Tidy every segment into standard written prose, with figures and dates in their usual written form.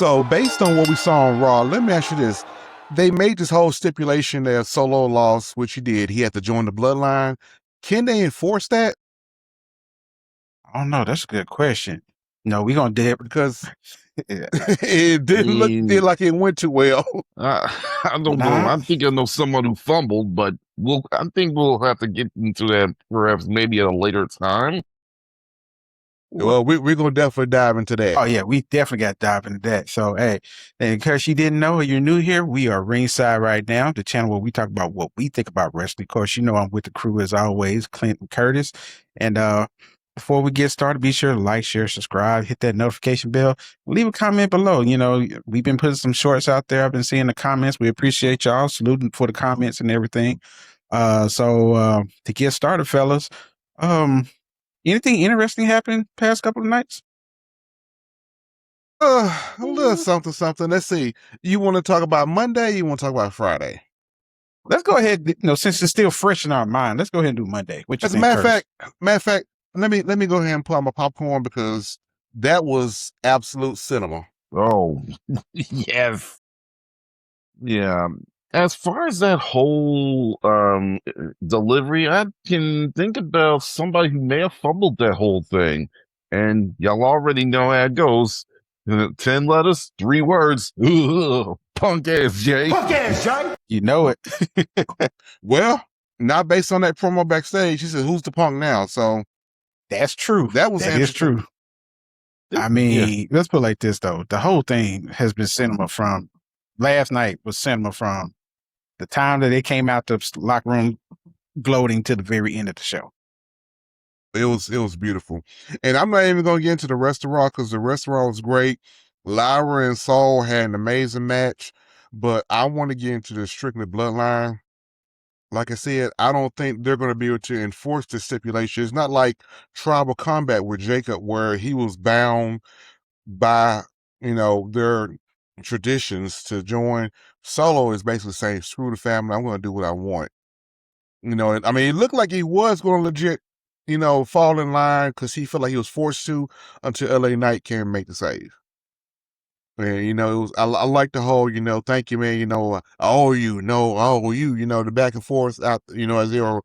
So based on what we saw on Raw, let me ask you this. They made this whole stipulation that Solo lost, which he did. He had to join the Bloodline. Can they enforce that? I don't know. That's a good question. No, we're going to dip. Because it didn't look like it went too well. I don't know. I think I know someone who fumbled, but I think we'll have to get into that perhaps maybe at a later time. Well, we're going to definitely dive into that. Oh, yeah, we definitely got to dive into that. So, hey, in case you didn't know or you're new here, we are Ringside Right Now, the channel where we talk about what we think about wrestling. Of course, you know I'm with the crew as always, Clint and Curtis. And before we get started, be sure to like, share, subscribe, hit that notification bell, leave a comment below. You know, we've been putting some shorts out there. I've been seeing the comments. We appreciate y'all. Saluting for the comments and everything. So to get started, fellas, anything interesting happened past couple of nights? A little something. Let's see. You want to talk about Monday? You want to talk about Friday? Let's go ahead. You know, since it's still fresh in our mind, let's go ahead and do Monday. As a matter of fact, let me go ahead and pull out my popcorn because that was absolute cinema. Oh, yes. Yeah. As far as that whole delivery, I can think about somebody who may have fumbled that whole thing. And y'all already know how it goes. 10 letters, 3 words. Ugh, punk ass Jay. Punk ass Jay. You know it. Well, not based on that promo backstage. He said, "Who's the punk now?" So that's true. That is true. I mean, let's put it like this though. The whole thing has been cinema from last night was cinema from the time that they came out the locker room gloating to the very end of the show. It was beautiful. And I'm not even going to get into the restaurant because the restaurant was great. Lyra and Saul had an amazing match, but I want to get into the strictly Bloodline. Like I said, I don't think they're going to be able to enforce the stipulation. It's not like Tribal Combat with Jacob where he was bound by, their traditions to join. Solo is basically saying, screw the family, I'm going to do what I want. I mean, it looked like he was going to legit, fall in line because he felt like he was forced to until LA Knight came and make the save. And, I like the whole, thank you, man, I owe you, the back and forth out, as they were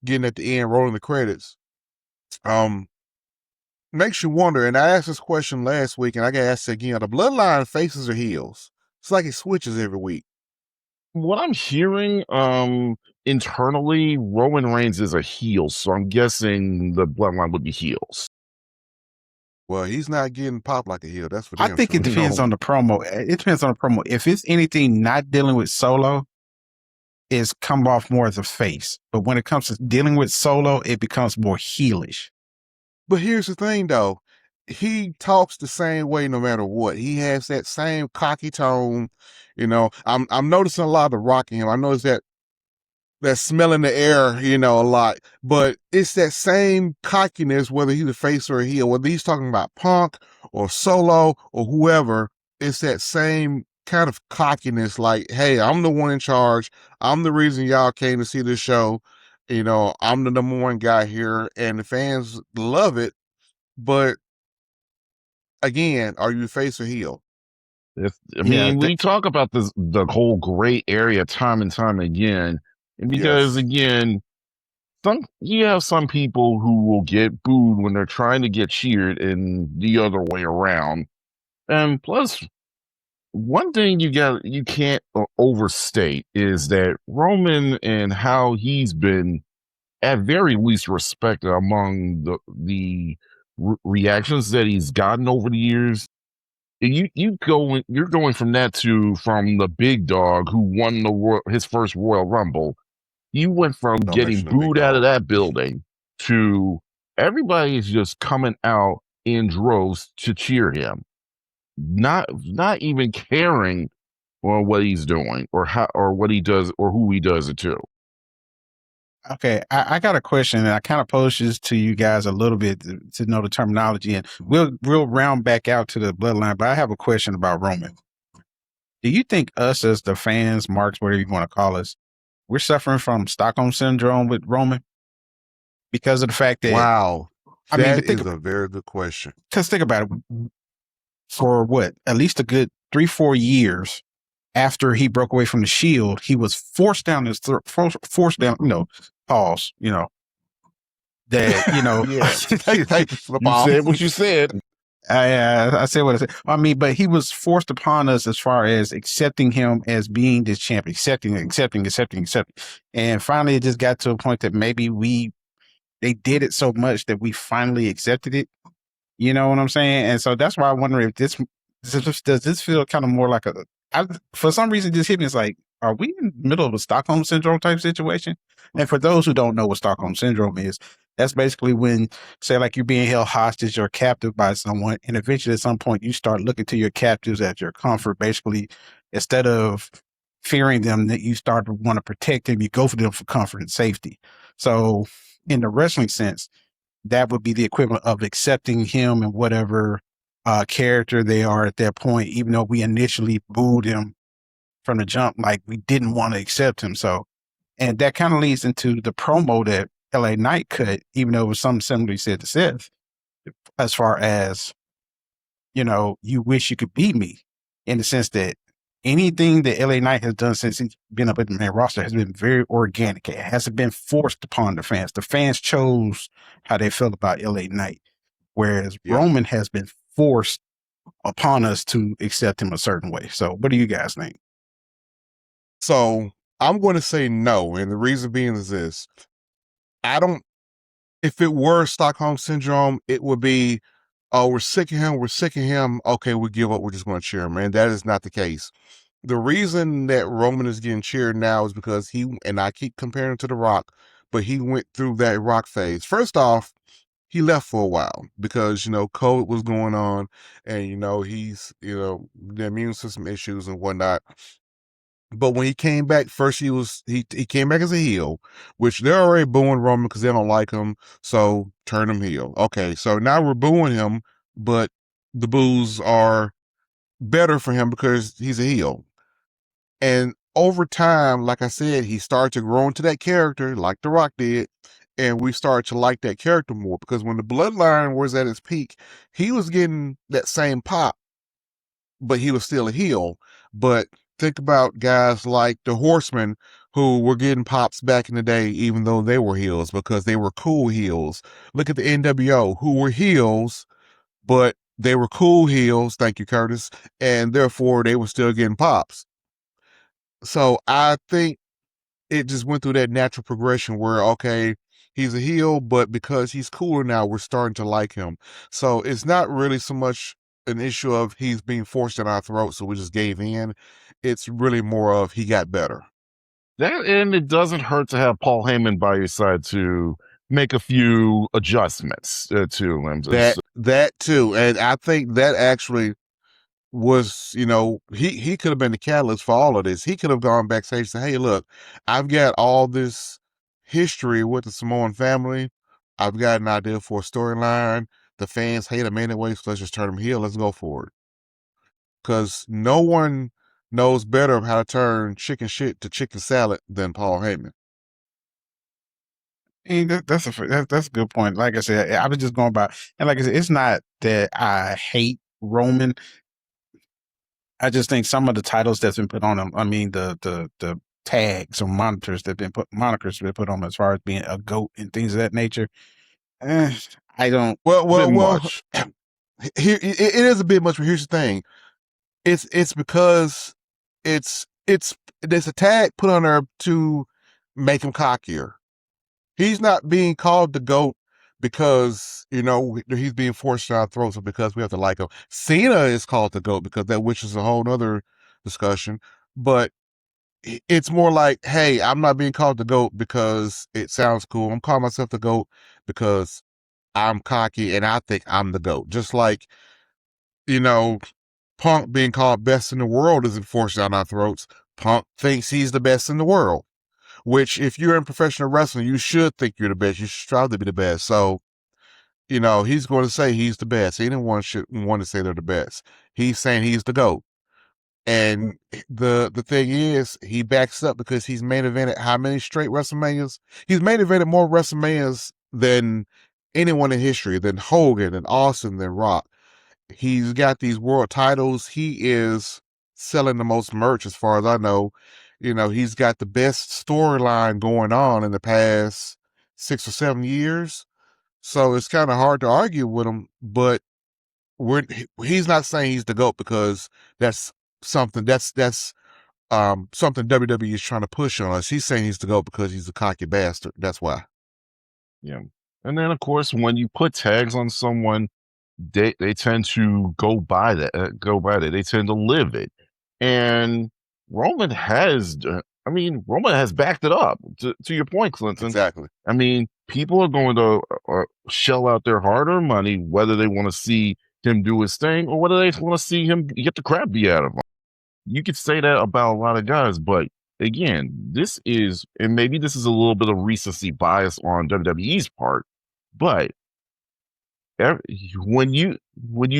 getting at the end, rolling the credits. Makes you wonder, and I asked this question last week, and I got asked again, are the Bloodline faces or heels? It's like it switches every week. What I'm hearing internally, Roman Reigns is a heel, so I'm guessing the Bloodline would be heels. Well, he's not getting popped like a heel. That's for damn I think sure. it depends on the promo. It depends on the promo. If it's anything not dealing with Solo, it's come off more as a face. But when it comes to dealing with Solo, it becomes more heelish. But here's the thing, though. He talks the same way no matter what. He has that same cocky tone. I'm noticing a lot of the Rock in him. I notice that smell in the air, a lot. But it's that same cockiness, whether he's a face or a heel, whether he's talking about Punk or Solo or whoever, it's that same kind of cockiness, like, hey, I'm the one in charge. I'm the reason y'all came to see this show. I'm the number one guy here, and the fans love it. But again, are you face or heel? We talk about the whole gray area time and time again. Because again, you have some people who will get booed when they're trying to get cheered and the other way around. And plus, one thing you can't overstate is that Roman and how he's been at very least respected among the reactions that he's gotten over the years. You're going from that from the big dog who won his first Royal Rumble. You went from getting booed out of that building to everybody's just coming out in droves to cheer him, not even caring on what he's doing or what he does or who he does it to. Okay, I got a question, and I kind of posed this to you guys a little bit to know the terminology, and we'll round back out to the Bloodline. But I have a question about Roman. Do you think us as the fans, marks, whatever you want to call us, we're suffering from Stockholm syndrome with Roman because of the fact that that is a very good question. Because think about it, for what, at least a good 3-4 years after he broke away from the Shield, he was forced down his throat, forced down, pause, that, Thank you for the you pause. said what you said. I said what I said. I mean, but he was forced upon us as far as accepting him as being this champion, accepting. And finally, it just got to a point that maybe they did it so much that we finally accepted it. You know what I'm saying? And so that's why I wonder if does this feel kind of more like for some reason, this hit me. It's like, are we in the middle of a Stockholm Syndrome type situation? And for those who don't know what Stockholm Syndrome is, that's basically when, say, like you're being held hostage or captive by someone, and eventually at some point you start looking to your captives as your comfort. Basically, instead of fearing them, that you start to want to protect them, you go for them for comfort and safety. So, in the wrestling sense, that would be the equivalent of accepting him and whatever character they are at that point, even though we initially booed him from the jump, like we didn't want to accept him. So, and that kind of leads into the promo that LA Knight cut, even though it was something similar he said to Seth, as far as, you wish you could beat me, in the sense that anything that LA Knight has done since he's been up at the main roster has been very organic. It hasn't been forced upon the fans. The fans chose how they felt about LA Knight, whereas Roman has been forced upon us to accept him a certain way. So what do you guys think? So I'm going to say no. And the reason being is this. If it were Stockholm Syndrome, it would be, oh, we're sick of him. Okay, we give up. We're just going to cheer him. And that is not the case. The reason that Roman is getting cheered now is because and I keep comparing to The Rock, but he went through that Rock phase. First off, he left for a while because, COVID was going on and, he's, the immune system issues and whatnot. But when he came back, first he came back as a heel, which they're already booing Roman because they don't like him. So turn him heel. Okay, so now we're booing him, but the boos are better for him because he's a heel. And over time, like I said, he started to grow into that character like The Rock did. And we started to like that character more because when the Bloodline was at its peak, he was getting that same pop, but he was still a heel. But think about guys like the Horsemen who were getting pops back in the day, even though they were heels because they were cool heels. Look at the NWO who were heels, but they were cool heels. Thank you, Curtis. And therefore they were still getting pops. So I think it just went through that natural progression where, okay, he's a heel, but because he's cooler now, we're starting to like him. So it's not really so much an issue of he's being forced down our throat, so we just gave in. It's really more of he got better. And it doesn't hurt to have Paul Heyman by your side to make a few adjustments to him. That too, and I think that actually was, he could have been the catalyst for all of this. He could have gone backstage and said, hey, look, I've got all this history with the Samoan family. I've got an idea for a storyline. The fans hate him anyway, so let's just turn him heel. Let's go for it. Because no one knows better how to turn chicken shit to chicken salad than Paul Heyman. That's a good point. Like I said, I was just going by, and like I said, it's not that I hate Roman. I just think some of the titles that's been put on him, I mean, the tags or monikers that been put on him as far as being a GOAT and things of that nature. I don't. Well. Much. Here it is a bit much, but here's the thing. It's because there's a tag put on there to make him cockier. He's not being called the GOAT because, he's being forced down our throats or because we have to like him. Cena is called the GOAT because which is a whole nother discussion. But it's more like, hey, I'm not being called the GOAT because it sounds cool. I'm calling myself the GOAT because I'm cocky and I think I'm the GOAT. Just like, Punk being called best in the world isn't forced down our throats. Punk thinks he's the best in the world. Which, if you're in professional wrestling, you should think you're the best. You should strive to be the best. So, he's going to say he's the best. Anyone should want to say they're the best. He's saying he's the GOAT. And the thing is, he backs up because he's main evented how many straight WrestleManias? He's main evented more WrestleManias than anyone in history, than Hogan, than Austin, than Rock. He's got these world titles. He is selling the most merch as far as I know. He's got the best storyline going on in the past 6 or 7 years. So it's kind of hard to argue with him, but he's not saying he's the GOAT because that's something something WWE is trying to push on us. He's saying he's the GOAT because he's a cocky bastard. That's why. Yeah. And then of course when you put tags on someone, they tend to go by that. They tend to live it. And Roman has backed it up. To your point, Clinton. Exactly. I mean, people are going to shell out their hard-earned money, whether they want to see him do his thing or whether they want to see him get the crap beat out of him. You could say that about a lot of guys, but again, and maybe this is a little bit of recency bias on WWE's part, but when you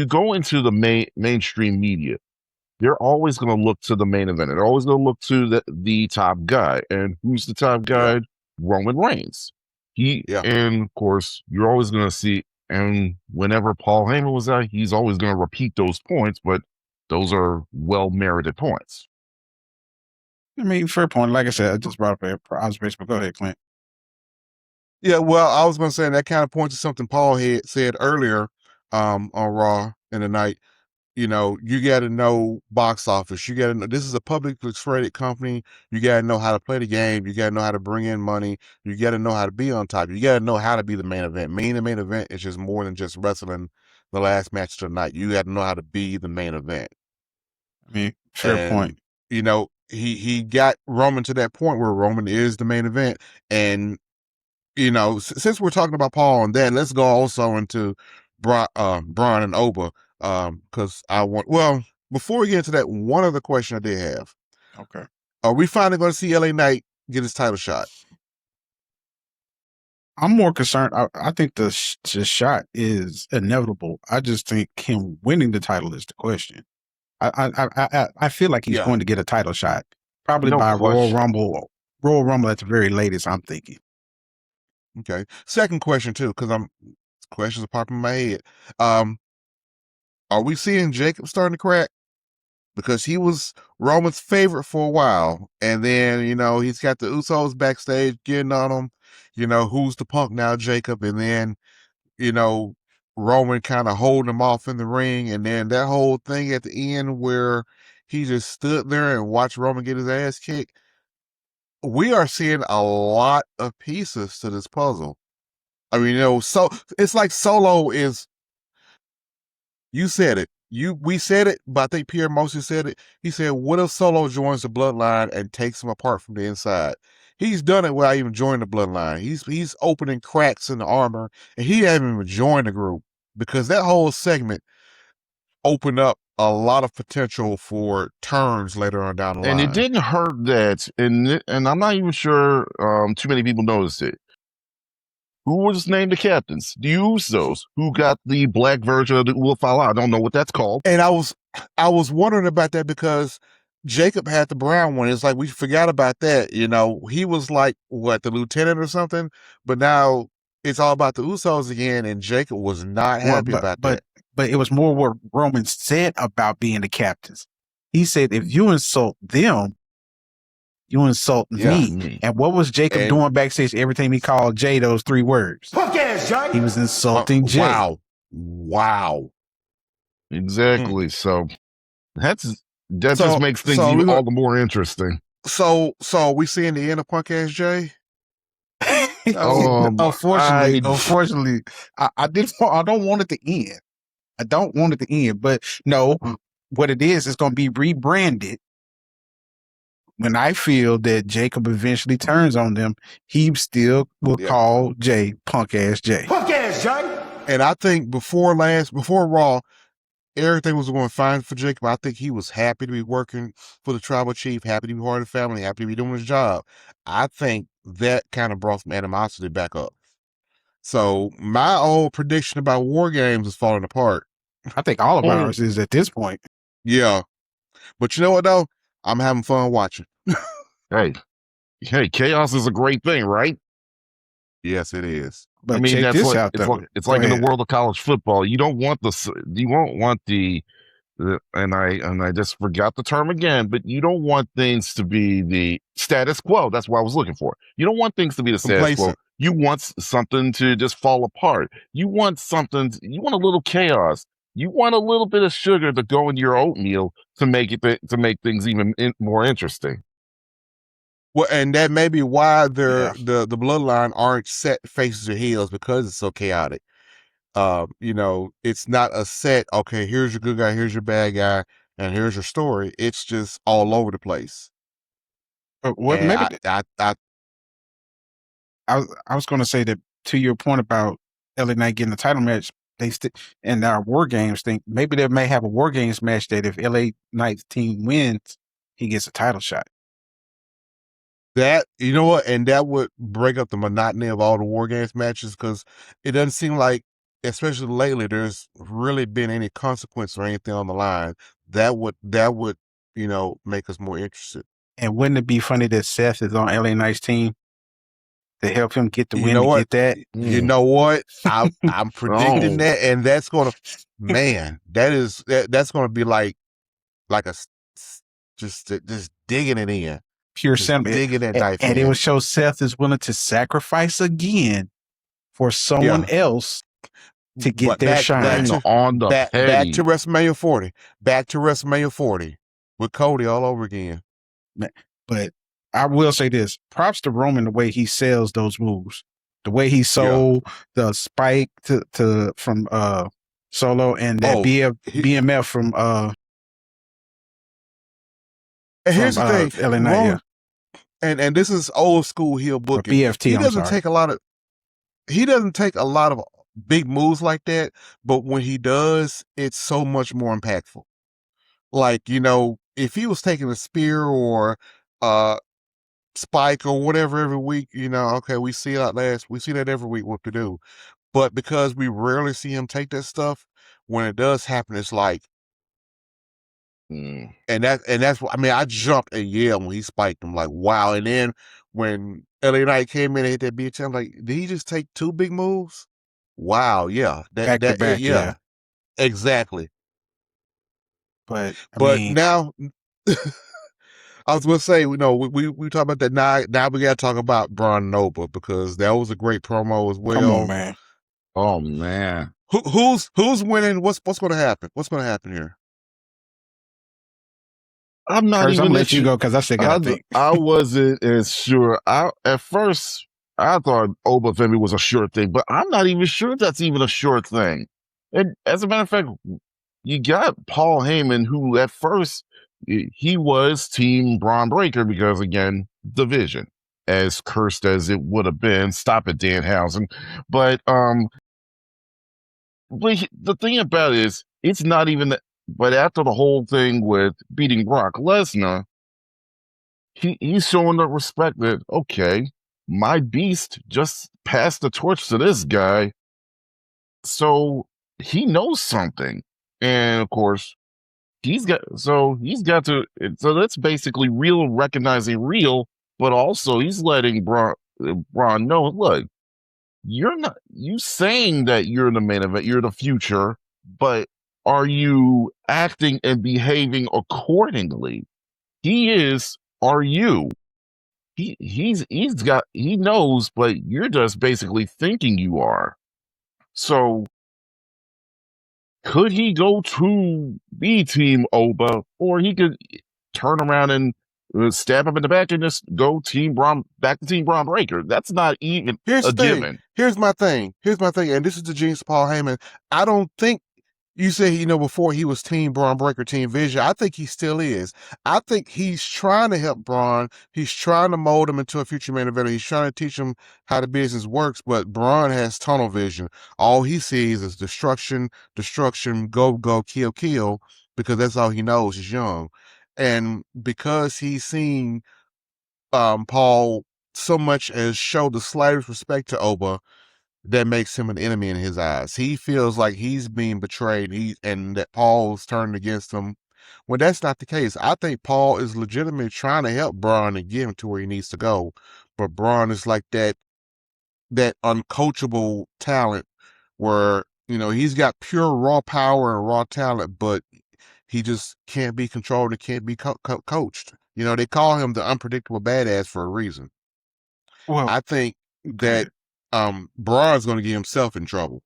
go into the mainstream media, they're always going to look to the main event. They're always going to look to the top guy. And who's the top guy? Yeah. Roman Reigns. And of course, you're always going to see, and whenever Paul Heyman was out, he's always going to repeat those points, but those are well-merited points. I mean, fair point. Like I said, I just brought up an observation, but go ahead, Clint. Yeah, well, I was going to say that kind of points to something Paul had said earlier on Raw in the night. You got to know box office. You got to know this is a publicly traded company. You got to know how to play the game. You got to know how to bring in money. You got to know how to be on top. You got to know how to be the main event. The main event is just more than just wrestling the last match of the night. You got to know how to be the main event. I mean, fair point. He got Roman to that point where Roman is the main event. And, since we're talking about Paul and that, let's go also into Braun and Oba. Because before we get into that, one other question I did have. Okay. Are we finally going to see LA Knight get his title shot? I'm more concerned. I think the shot is inevitable. I just think him winning the title is the question. I feel like he's going to get a title shot, probably by Royal Rumble. Royal Rumble at the very latest, I'm thinking. Okay. Second question too, because questions are popping in my head. Are we seeing Jacob starting to crack? Because he was Roman's favorite for a while. And then, he's got the Usos backstage getting on him. Who's the punk now, Jacob? And then, Roman kind of holding him off in the ring. And then that whole thing at the end where he just stood there and watched Roman get his ass kicked. We are seeing a lot of pieces to this puzzle. I mean, so it's like Solo is, you said it. We said it, but I think Pierre mostly said it. He said, what if Solo joins the Bloodline and takes him apart from the inside? He's done it without even joining the Bloodline. He's opening cracks in the armor, and he hasn't even joined the group because that whole segment opened up a lot of potential for turns later on down the line. And it didn't hurt that, and I'm not even sure too many people noticed it. Who was named the captains? The Usos, who got the black version of the Will Fall Out. I don't know what that's called. And I was wondering about that because Jacob had the brown one. It's like we forgot about that. He was like the lieutenant or something, but now it's all about the Usos again, and Jacob was not happy about that. But it was more what Roman said about being the captains. He said, if you insult them, you insult me. And what was Jacob doing backstage every time he called Jay those 3 words? Punk ass, Jay. He was insulting Jay. Wow. Exactly. So that just makes things even all the more interesting. So we seeing the end of Punk ass Jay? Unfortunately, I don't want it to end. I don't want it to end, but no, what it is going to be rebranded. When I feel that Jacob eventually turns on them, he still will call Jay Punk ass Jay. Punk ass Jay. And I think before Raw, everything was going fine for Jacob. I think he was happy to be working for the tribal chief, happy to be part of the family, happy to be doing his job. I think that kind of brought some animosity back up. So my old prediction about War Games is falling apart. I think all of ours is at this point. Yeah. But you know what, though? I'm having fun watching. Hey, chaos is a great thing, right? Yes, it is. But I mean, check that's this like out, though. it's Go like in the ahead. world of college football. You won't want and I just forgot the term again, but you don't want things to be the status quo. That's what I was looking for. You don't want things to be the status quo. Complacent. You want something to just fall apart. You want you want a little chaos. You want a little bit of sugar to go in your oatmeal to make things even more interesting. Well, and that may be why Yeah. the bloodline aren't set faces or heels, because it's so chaotic. You know, it's not a set, okay, here's your good guy, here's your bad guy, and here's your story. It's just all over the place. What And maybe I was going to say that, to your point about LA Knight getting the title match, they in our War Games thing, maybe they may have a War Games match that if LA Knight's team wins, he gets a title shot. that, you know what, and that would break up the monotony of all the War Games matches, because it doesn't seem like, especially lately, there's really been any consequence or anything on the line. That would you know, make us more interested. And wouldn't it be funny that Seth is on LA Knight's team to help him get the You win know to what? get that? You know what? I'm predicting Oh, that, and that's gonna, man, that's gonna be like a just digging it in, Pure just sentiment. digging that knife And it will in. show Seth is willing to sacrifice again for someone Yeah, else to get but their back shine. on the back to petty. WrestleMania 40, back to WrestleMania 40 with Cody all over again. But I will say this: props to Roman, the way he sells those moves, the way he sold the spike to from Solo, and that BMF and here's the thing, LA Knight, yeah, and this is old school heel or booking. BFT. I'm sorry. He doesn't take a lot of big moves like that, but when he does, it's so much more impactful. Like, you know, if he was taking a spear or spike or whatever every week, you know, okay, we see that every week, what to do. But because we rarely see him take that stuff, when it does happen, it's like, and that's what I mean. I jumped and yelled when he spiked him, like, wow. And then when LA Knight came in and hit that bitch, I'm like, did he just take two big moves? Wow, yeah, Back to back, yeah, exactly. But I But mean, now, I was gonna say, you know, we talk about that now. Now we gotta talk about Braun Nova, because that was a great promo as come on, well. man. Oh man. Who's winning? What's gonna happen? What's gonna happen here? I'm not Curtis, I'm even gonna let you go because I still got to think. I wasn't as sure. At first I thought Oba Femi was a sure thing, but I'm not even sure that's even a sure thing. And as a matter of fact, you got Paul Heyman, who at first he was Team Braun Breaker because, again, division, as cursed as it would have been. Stop it, Danhausen. But the thing about it is, it's not even that. But after the whole thing with beating Brock Lesnar, he's showing the respect that, okay, my beast just passed the torch to this guy, so he knows something. And of course, he's got to, so that's basically real recognizing real, but also he's letting Braun know, look, you're not, you saying that you're the main event, you're the future, but are you acting and behaving accordingly? He is, are you? He knows, but you're just basically thinking you are. So could he go to be Team Oba, or he could turn around and stab him in the back and just go back to Team Braun Breaker? That's not even a given. Here's my thing, and this is the genius of Paul Heyman. I don't think, you say, you know, before he was Team Braun Breaker, Team Vision. I think he still is. I think he's trying to help Braun. He's trying to mold him into a future main eventer. He's trying to teach him how the business works, but Braun has tunnel vision. All he sees is destruction, go, kill, because that's all he knows. He's young. And because he's seen Paul so much as show the slightest respect to Oba, that makes him an enemy in his eyes. He feels like he's being betrayed, and that Paul's turned against him. When that's not the case, I think Paul is legitimately trying to help Braun and get him to where he needs to go. But Braun is like that. that uncoachable talent where, he's got pure raw power and raw talent, but he just can't be controlled and can't be coached. They call him the unpredictable badass for a reason. Well, I think that Braun's going to get himself in trouble.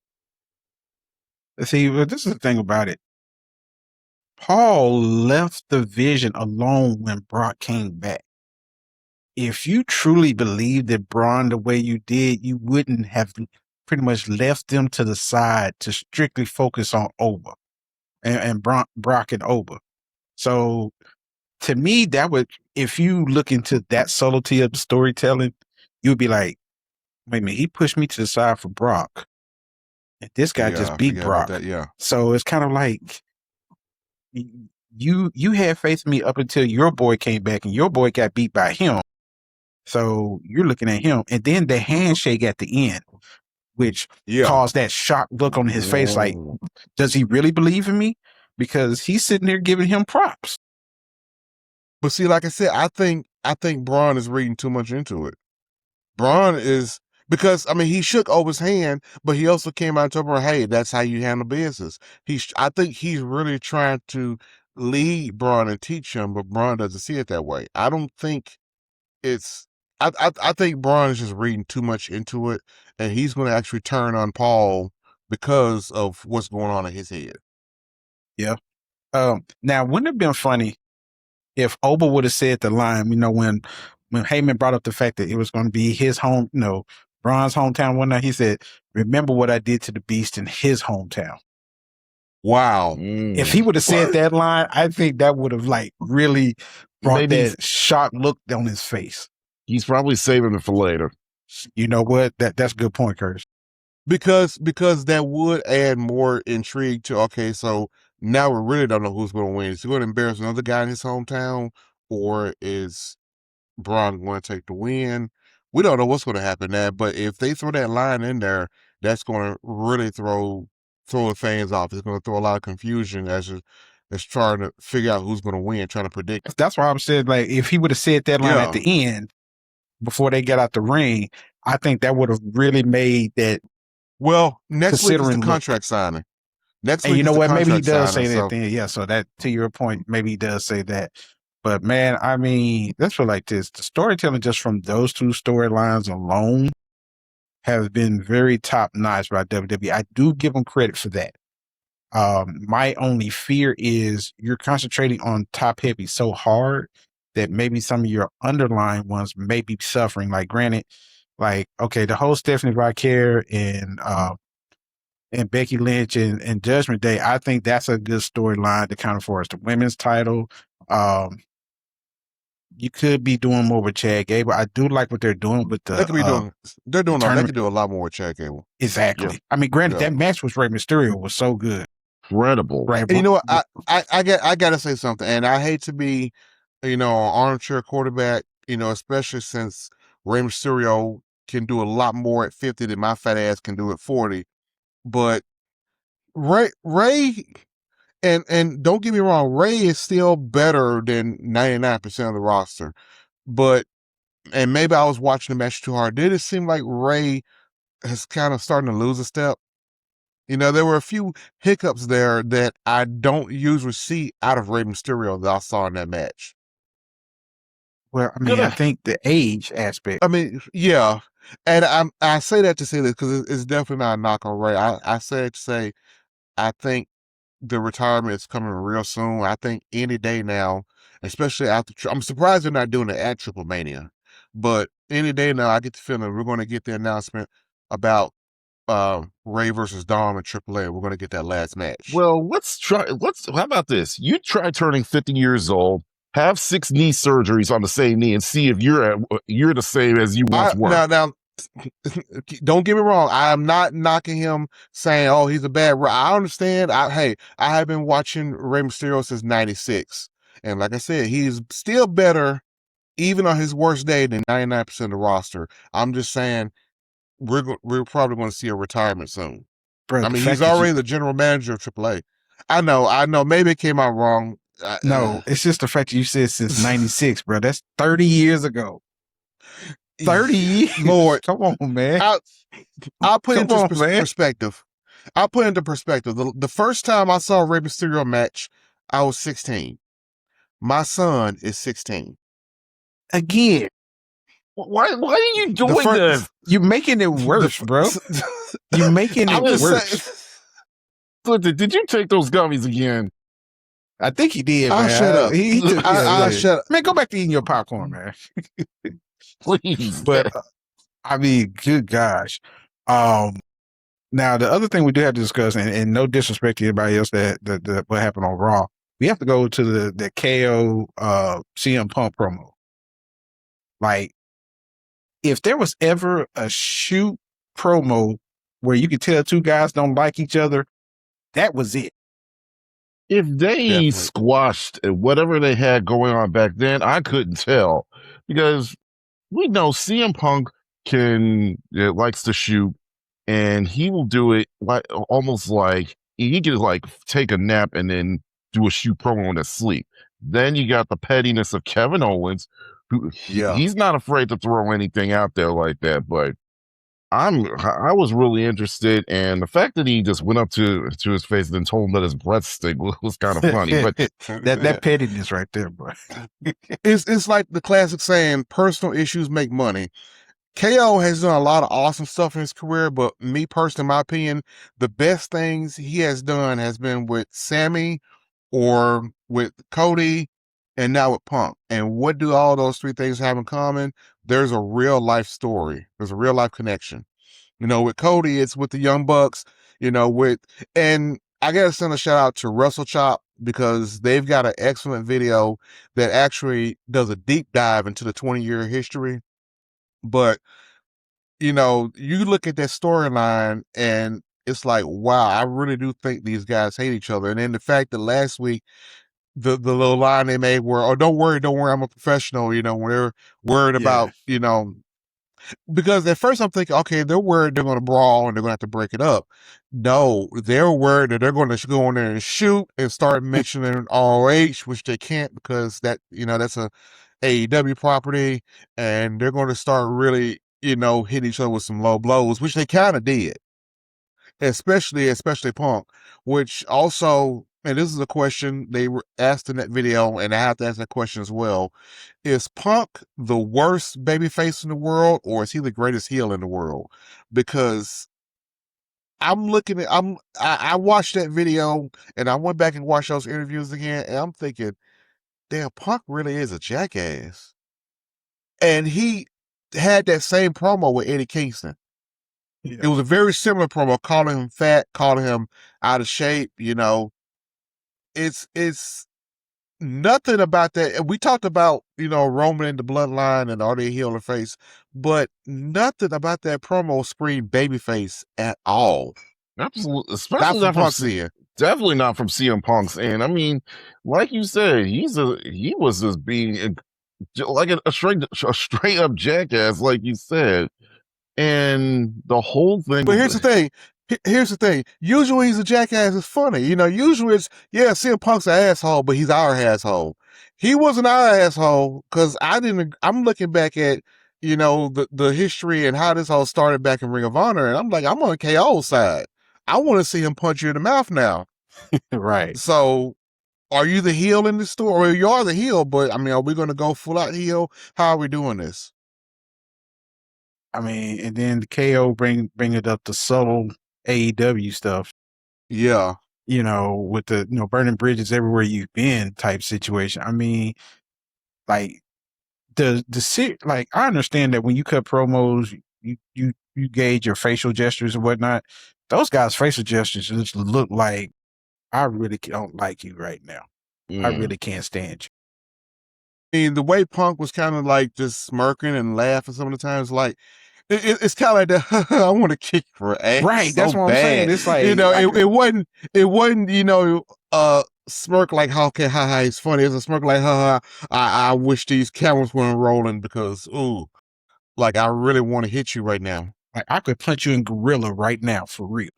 See, this is the thing about it. Paul left the Vision alone when Brock came back. If you truly believed that Braun the way you did, you wouldn't have pretty much left them to the side to strictly focus on Oba and Brock and Oba. So to me, that would, if you look into that subtlety of the storytelling, you'd be like, wait a minute, he pushed me to the side for Brock. And this guy just beat Brock. That, yeah. So it's kind of like you had faith in me up until your boy came back and your boy got beat by him. So you're looking at him. And then the handshake at the end, which caused that shocked look on his face. Like, does he really believe in me? Because he's sitting there giving him props. But see, like I said, I think Braun is reading too much into it. Braun is, because, he shook Oba's hand, but he also came out and told her, hey, that's how you handle business. I think he's really trying to lead Braun and teach him, but Braun doesn't see it that way. I don't think it's, I think Braun is just reading too much into it, and he's going to actually turn on Paul because of what's going on in his head. Yeah. Now, wouldn't it have been funny if Oba would have said the line, when Heyman brought up the fact that it was going to be his home, Braun's hometown one night, he said, remember what I did to the Beast in his hometown. Wow. If he would have said that line, I think that would have really brought that shocked look on his face. He's probably saving it for later. You know what? That's a good point, Curtis. Because that would add more intrigue to, okay, so now we really don't know who's going to win. Is he going to embarrass another guy in his hometown, or is Braun going to take the win? We don't know what's going to happen there, but if they throw that line in there, that's going to really throw the fans off. It's going to throw a lot of confusion as trying to figure out who's going to win, trying to predict. That's why I'm saying, if he would have said that line at the end before they got out the ring, I think that would have really made that. Well, next week is the contract signing. Next week, and you know what? Maybe he does say that then. Yeah, so that, to your point, maybe he does say that. But man, let's put it like this: the storytelling just from those two storylines alone has been very top notch by WWE. I do give them credit for that. My only fear is you're concentrating on top heavy so hard that maybe some of your underlying ones may be suffering. Like, granted, okay, the whole Stephanie Vicaire and Becky Lynch and Judgment Day, I think that's a good storyline to kind of force the women's title. You could be doing more with Chad Gable. I do like what they're doing with the. They could do a lot more with Chad Gable. Exactly. Yeah. Granted, that match with Rey Mysterio was so good. Incredible. Right. And you know what? I gotta say something, and I hate to be, an armchair quarterback, especially since Rey Mysterio can do a lot more at 50 than my fat ass can do at 40. But Ray, and don't get me wrong, Ray is still better than 99% of the roster. And maybe I was watching the match too hard. Did it seem like Ray is kind of starting to lose a step? There were a few hiccups there that I don't usually see out of Rey Mysterio that I saw in that match. Well, I think the age aspect. Yeah. And I say that to say this because it's definitely not a knock on Ray. I say it to say I think the retirement is coming real soon. I think any day now, especially after. I'm surprised they're not doing it at Triple Mania, but any day now, I get the feeling we're going to get the announcement about Ray versus Dom and AAA. We're going to get that last match. Well, how about this? You try turning 50 years old, have 6 knee surgeries on the same knee, and see if you're the same as you once were. Now, don't get me wrong. I'm not knocking him, saying, "Oh, he's a bad." I understand. I have been watching Rey Mysterio since '96, and like I said, he's still better, even on his worst day, than 99% of the roster. I'm just saying, we're probably going to see a retirement soon. Bro, he's already the general manager of AAA. I know. Maybe it came out wrong. No, it's just the fact that you said since '96, bro. That's 30 years ago. 30 years. Lord, come on, man. I'll put into perspective. I'll put into perspective. The first time I saw a Rey Mysterio match, I was 16. My son is 16. Again, why are you doing this? You're making it worse, bro. You're making it worse. Did you take those gummies again? I think he did, man. I'll shut up. He took, I'll shut up. Man, go back to eating your popcorn, man. Please. But I mean, good gosh. Now the other thing we do have to discuss, and no disrespect to anybody else that what happened on Raw, we have to go to the KO CM Punk promo. Like, if there was ever a shoot promo where you could tell two guys don't like each other, that was it. If they squashed whatever they had going on back then, I couldn't tell, because we know CM Punk likes to shoot, and he will do it like almost like he can like take a nap and then do a shoot promo in his sleep. Then you got the pettiness of Kevin Owens, who he's not afraid to throw anything out there like that. But I was really interested, and the fact that he just went up to his face and then told him that his breath stink was kind of funny. But that pettiness right there, bro. It's like the classic saying, personal issues make money. KO has done a lot of awesome stuff in his career, but me personally, in my opinion, the best things he has done has been with Sammy or with Cody and now with Punk. And what do all those three things have in common? There's a real life story. There's a real life connection. You know, with Cody, it's with the Young Bucks, and I got to send a shout out to Russell Chop, because they've got an excellent video that actually does a deep dive into the 20-year history. But, you look at that storyline and it's like, wow, I really do think these guys hate each other. And then the fact that last week, the little line they made were, oh, don't worry, I'm a professional, when they're worried about, because at first I'm thinking, okay, they're worried they're going to brawl and they're going to have to break it up. No, they're worried that they're going to go in there and shoot and start mentioning ROH, which they can't, because that, that's a AEW property, and they're going to start really, hitting each other with some low blows, which they kind of did. Especially Punk, which also, and this is a question they were asked in that video, and I have to ask that question as well. Is Punk the worst babyface in the world, or is he the greatest heel in the world? Because I watched that video, and I went back and watched those interviews again, and I'm thinking, damn, Punk really is a jackass. And he had that same promo with Eddie Kingston. Yeah. It was a very similar promo, calling him fat, calling him out of shape. It's nothing about that. We talked about, Roman and the Bloodline and all their heel and face, but nothing about that promo screamed babyface at all. Absolutely, especially not from CM. Definitely not from CM Punk's end. I mean, like you said, he was just being like a straight up jackass, like you said. And the whole thing. But here's the thing. Usually he's a jackass. It's funny. Usually it's, CM Punk's an asshole, but he's our asshole. He wasn't our asshole, because I'm looking back at, the history and how this all started back in Ring of Honor. And I'm like, I'm on KO's side. I want to see him punch you in the mouth now. Right. So are you the heel in this story? Or you are the heel, but I mean, are we going to go full out heel? How are we doing this? I mean, and then the KO bring it up to subtle AEW stuff. Yeah. With the, burning bridges everywhere you've been type situation. I mean, like like, I understand that when you cut promos, you gauge your facial gestures and whatnot. Those guys' facial gestures just look like, I really don't like you right now. I really can't stand you. I mean, the way Punk was kind of like just smirking and laughing some of the times, like, it's kind of like that. I want to kick her ass. Right, so that's what bad. I'm saying. It's like, it wasn't smirk like, ha, it's funny. It's a smirk like, I wish these cameras weren't rolling, because like, I really want to hit you right now. Like, I could punch you in gorilla right now, for real.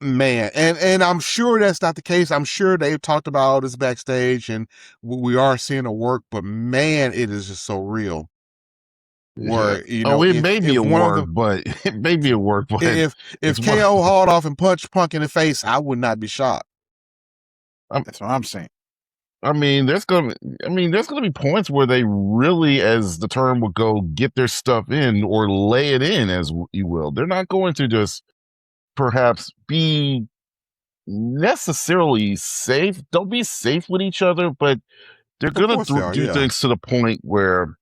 Man, and I'm sure that's not the case. I'm sure they've talked about all this backstage, and we are seeing it work, but man, it is just so real. Where it may be a work, but it may be a work. But if KO hauled off and punched Punk in the face, I would not be shocked. That's what I'm saying. I mean, there's gonna be points where they really, as the term would go, get their stuff in or lay it in, as you will. They're not going to just perhaps be necessarily safe. Don't be safe with each other, but they're gonna do things to the point where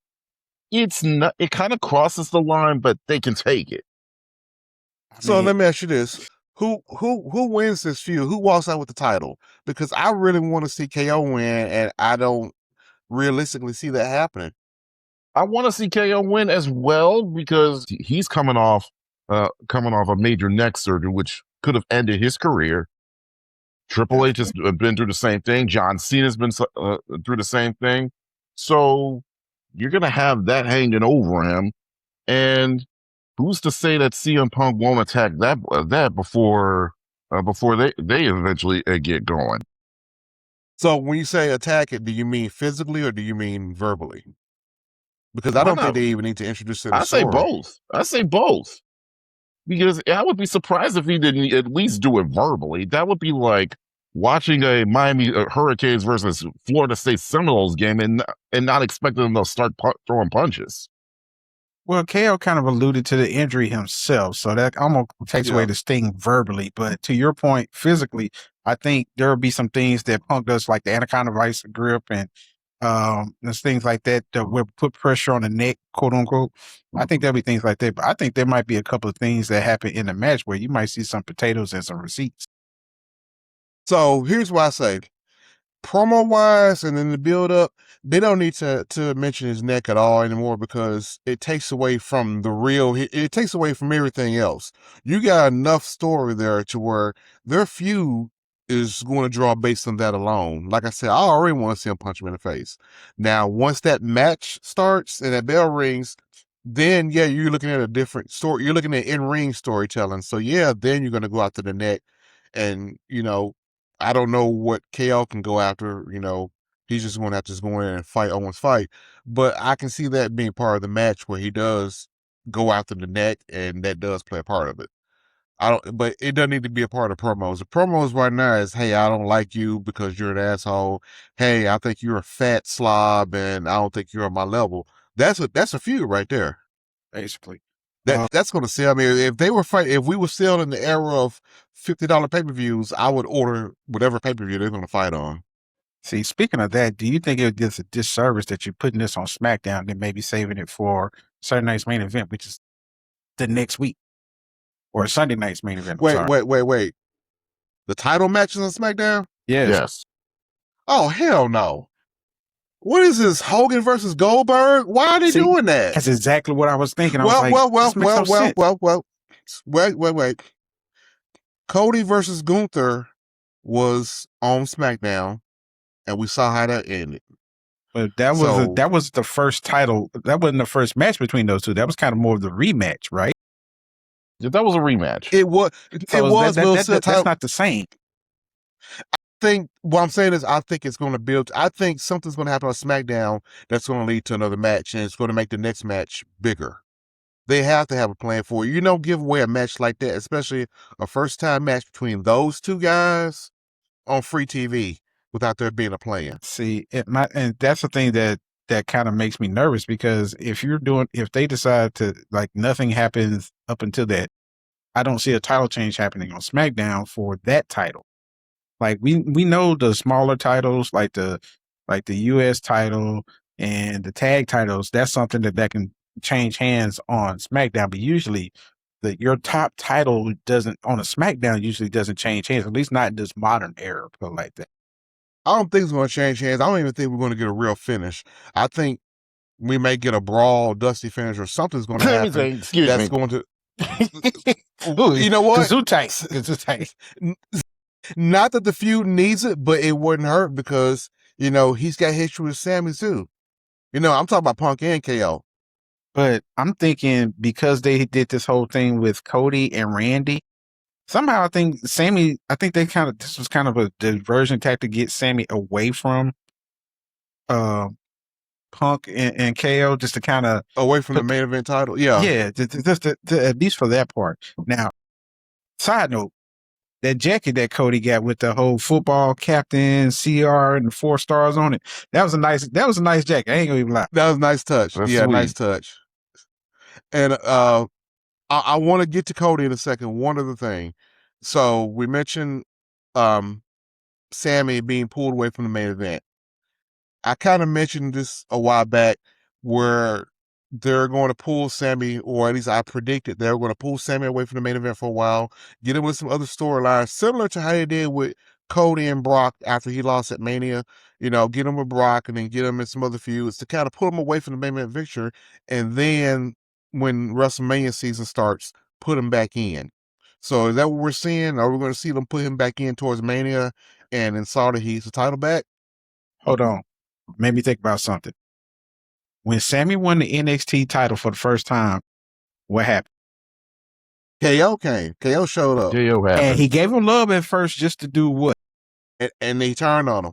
it's not. It kind of crosses the line, but they can take it. So let me ask you this: Who wins this feud? Who walks out with the title? Because I really want to see KO win, and I don't realistically see that happening. I want to see KO win as well because he's coming off a major neck surgery, which could have ended his career. Triple H has been through the same thing. John Cena's been through the same thing. So you're going to have that hanging over him. And who's to say that CM Punk won't attack that before they eventually get going? So when you say attack it, do you mean physically or do you mean verbally? Because I don't think they even need to introduce it. I say both. Because I would be surprised if he didn't at least do it verbally. That would be like watching a Miami Hurricanes versus Florida State Seminoles game and not expecting them to start throwing punches. Well, KO kind of alluded to the injury himself, so that almost takes away the sting verbally. But to your point, physically, I think there will be some things that Punk does, like the Anaconda Vice grip and there's things like that will put pressure on the neck, quote unquote. I think there'll be things like that, but I think there might be a couple of things that happen in the match where you might see some potatoes and some receipts. So here's what I say. Promo wise and in the build up, they don't need to mention his neck at all anymore because it takes away from the real, it takes away from everything else. You got enough story there to where their feud is going to draw based on that alone. Like I said, I already want to see him punch him in the face. Now, once that match starts and that bell rings, then you're looking at a different story. You're looking at in-ring storytelling. So then you're going to go out to the neck and, I don't know what KO can go after. He's just going to have to go in and fight Owens fight. But I can see that being part of the match where he does go after the neck, and that does play a part of it. But it doesn't need to be a part of promos. The promos right now is, hey, I don't like you because you're an asshole. Hey, I think you're a fat slob, and I don't think you're on my level. That's a feud right there. Basically. That's going to sell me. If they were fighting, if we were still in the era of $50 pay-per-views, I would order whatever pay-per-view they're going to fight on. See, speaking of that, do you think it is a disservice that you're putting this on SmackDown and maybe saving it for Saturday night's main event, which is the next week, or Sunday night's main event? Wait. The title matches on SmackDown? Yes. Oh, hell no. What is this, Hogan versus Goldberg? Why are they doing that? That's exactly what I was thinking. Wait. Cody versus Gunther was on SmackDown, and we saw how that ended. But that was the first title. That wasn't the first match between those two. That was kind of more of the rematch, right? Yeah, that was a rematch. It was. That's not the same. What I'm saying is, I think it's going to build. I think something's going to happen on SmackDown that's going to lead to another match, and it's going to make the next match bigger. They have to have a plan for it. You don't give away a match like that, especially a first-time match between those two guys on free TV without there being a plan. See, and that's the thing that kind of makes me nervous, because if they decide to, like, nothing happens up until that, I don't see a title change happening on SmackDown for that title. Like, we know the smaller titles, like the US title and the tag titles, that's something that can change hands on SmackDown. But usually your top title doesn't on a SmackDown usually doesn't change hands, at least not in this modern era, put like that. I don't think it's going to change hands. I don't even think we're going to get a real finish. I think we may get a brawl, dusty finish, or something's going to happen. Going to. You know what? Gesundheit. Not that the feud needs it, but it wouldn't hurt because, he's got history with Sammy too. I'm talking about Punk and KO. But I'm thinking because they did this whole thing with Cody and Randy, somehow I think this was kind of a diversion tactic to get Sammy away from Punk and KO just to kind of away from the main event title. Yeah, just to, at least for that part. Now, side note, that jacket that Cody got with the whole football captain CR and the 4 stars on it. That was a nice jacket. I ain't gonna even lie. That was a nice touch. That's yeah, sweet. Nice touch. And I want to get to Cody in a second. One other thing. So we mentioned Sammy being pulled away from the main event. I kind of mentioned this a while back where they're going to pull Sammy, or at least I predicted they're going to pull Sammy away from the main event for a while, get him with some other storylines, similar to how they did with Cody and Brock after he lost at Mania. Get him with Brock and then get him in some other feuds to kind of pull him away from the main event picture. And then when WrestleMania season starts, put him back in. So is that what we're seeing? Are we going to see them put him back in towards Mania and in Saudi he's the title back? Hold on. Made me think about something. When Sammy won the NXT title for the first time, what happened? KO came. KO showed up. KO happened. And he gave him love at first just to do what? And they turned on him.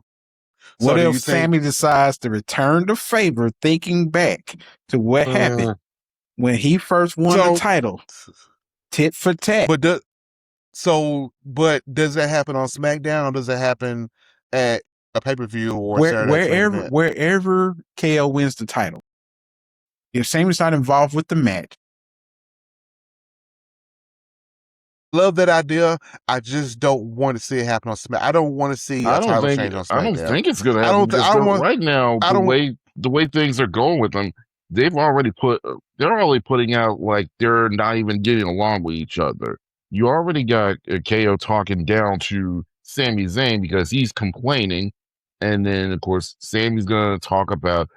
So what if Sammy decides to return the favor, thinking back to what happened when he first won the title? Tit for tat. But does that happen on SmackDown, or does it happen at a pay-per-view or wherever KO wins the title? If Sammy's not involved with the match. Love that idea. I just don't want to see it happen on SmackDown. I don't want to see a title change on SmackDown. I don't think it's going to happen. Right now, the way things are going with them, they're already putting out like they're not even getting along with each other. You already got KO talking down to Sami Zayn because he's complaining. And then, of course, Sammy's going to talk about,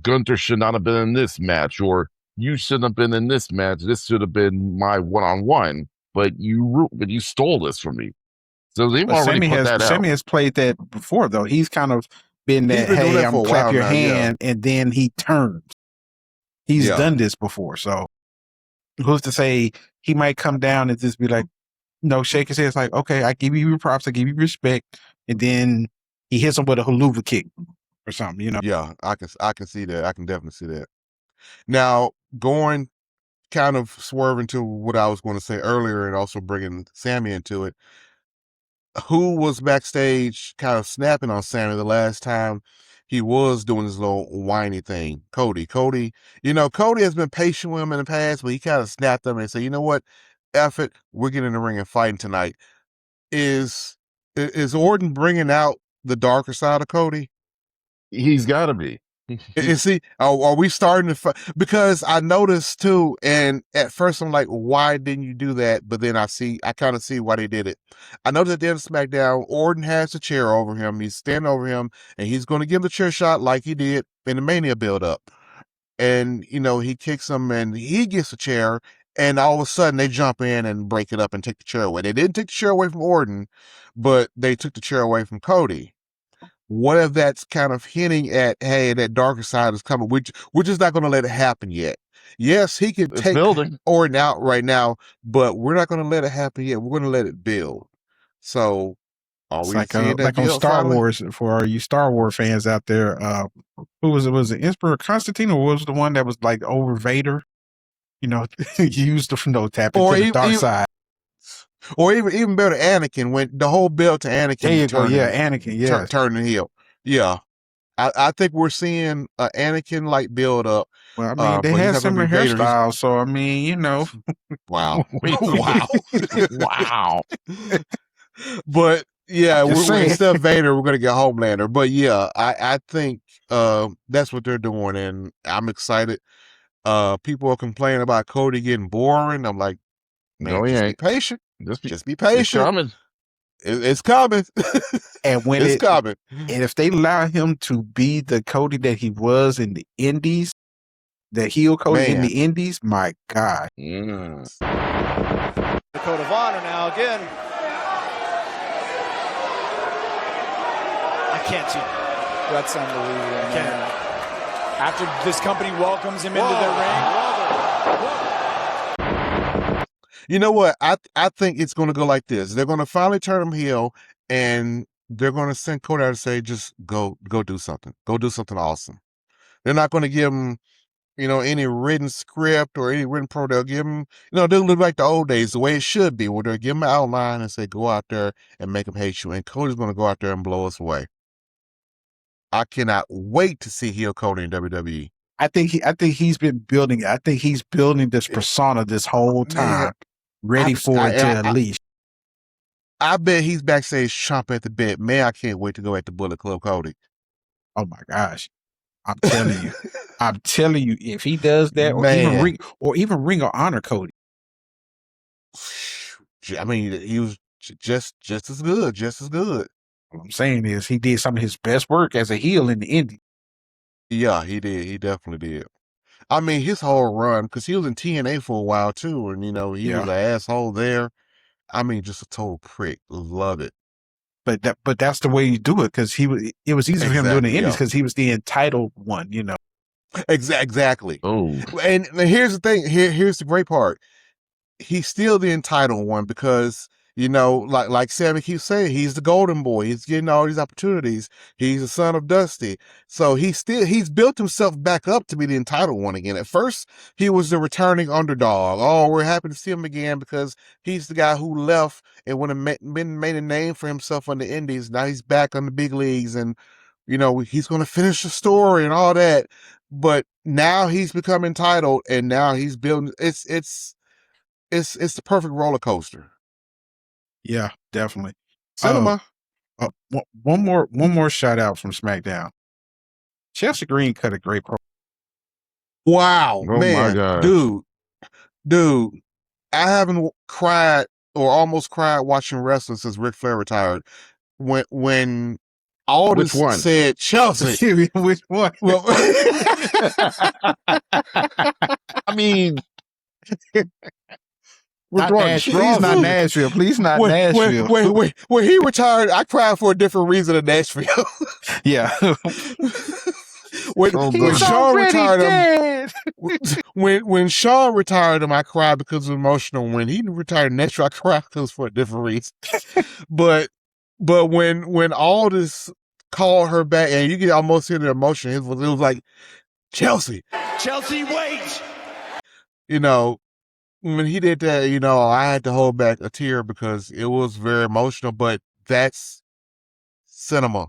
Gunther should not have been in this match, or you shouldn't have been in this match. This should have been my one-on-one, but you stole this from me. So they've already put that out. Sammy has played that before, though. He's kind of been that, hey, I'm going to clap your hand, and then he turns. He's done this before. So who's to say he might come down and just be like, no, shake his head. It's like, okay, I give you your props. I give you respect. And then he hits him with a haluva kick or something, Yeah, I can see that. I can definitely see that. Now, going kind of swerving to what I was going to say earlier and also bringing Sammy into it, who was backstage kind of snapping on Sammy the last time he was doing his little whiny thing? Cody. Cody has been patient with him in the past, but he kind of snapped him and said, you know what? F it. We're getting in the ring and fighting tonight. Is Orton bringing out the darker side of Cody? He's got to be. And see, are we starting to fight? Because I noticed too, and at first I'm like, why didn't you do that? But then I kind of see why they did it. I noticed at the end of SmackDown, Orton has a chair over him. He's standing over him, and he's going to give him the chair shot like he did in the Mania build-up. And, he kicks him, and he gets a chair, and all of a sudden they jump in and break it up and take the chair away. They didn't take the chair away from Orton, but they took the chair away from Cody. What if that's kind of hinting at, hey, that darker side is coming? We're just not going to let it happen yet. Yes, he can take Orton out right now, but we're not going to let it happen yet. We're going to let it build. So, are we seeing that on Star Wars, for you Star Wars fans out there? Who was it? Was it Emperor Constantine, or was the one that was like over Vader? He used the tap into the dark side. Or even better, Anakin, when the whole build to Anakin. There you go. Yeah, Anakin. Yeah, turning heel. Yeah, I think we're seeing an Anakin like build up. Well, I mean, they had similar hairstyles, so I mean, Wow, wow, wow. But yeah, instead of Vader, we're gonna get Homelander. But yeah, I think that's what they're doing, and I'm excited. People are complaining about Cody getting boring. I'm like, man, just be patient. Just be patient. It's coming. And when it's coming. And if they allow him to be the Cody that he was in the Indies, the heel Cody in the Indies, my God. The code of honor now again. I can't see. That's unbelievable. After this company welcomes him into their ring. You know what? I think it's going to go like this. They're going to finally turn him heel, and they're going to send Cody out to say, just go do something. Go do something awesome. They're not going to give him, any written script or any written pro. They'll give him, they'll look like the old days, the way it should be, where they'll give him an outline and say, go out there and make him hate you. And Cody's going to go out there and blow us away. I cannot wait to see heel Cody in WWE. I think he's been building. I think he's building this persona this whole time, ready for it to unleash. I bet he's backstage chomping at the bit. Man, I can't wait to go at the Bullet Club Cody. Oh my gosh. I'm telling you. I'm telling you, if he does that, or even Ring of Honor Cody. I mean, he was just as good, just as good. What I'm saying is he did some of his best work as a heel in the indie. Yeah, he did. He definitely did. I mean, his whole run, because he was in TNA for a while too, and he was an asshole there. I mean, just a total prick. Love it. But that's the way you do it, because it was easy for him doing the indies because he was the entitled one, Exactly. Oh, and here's the thing. Here's the great part. He's still the entitled one because, like Sammy keeps saying, he's the golden boy. He's getting all these opportunities. He's the son of Dusty. So he's built himself back up to be the entitled one again. At first, he was the returning underdog. Oh, we're happy to see him again because he's the guy who left and would have made a name for himself on the indies. Now he's back on the big leagues and, he's going to finish the story and all that. But now he's become entitled and now he's building, it's the perfect roller coaster. Yeah, definitely. Cinema. One more shout out from SmackDown. Chelsea Green cut a great promo. Wow, oh man, my gosh. dude, I haven't cried or almost cried watching wrestling since Ric Flair retired. When Aldis said Chelsea, which one? Well, I mean. Please not Nashville. Please not Nashville. When he retired, I cried for a different reason than Nashville. Yeah. when Shawn retired him, when Shawn retired him, I cried because of emotional. When he retired Nashville, I cried because for a different reason. but when Aldis called her back, and you can almost hear the emotion, it was like Chelsea, wait. When he did that, I had to hold back a tear because it was very emotional, but that's cinema.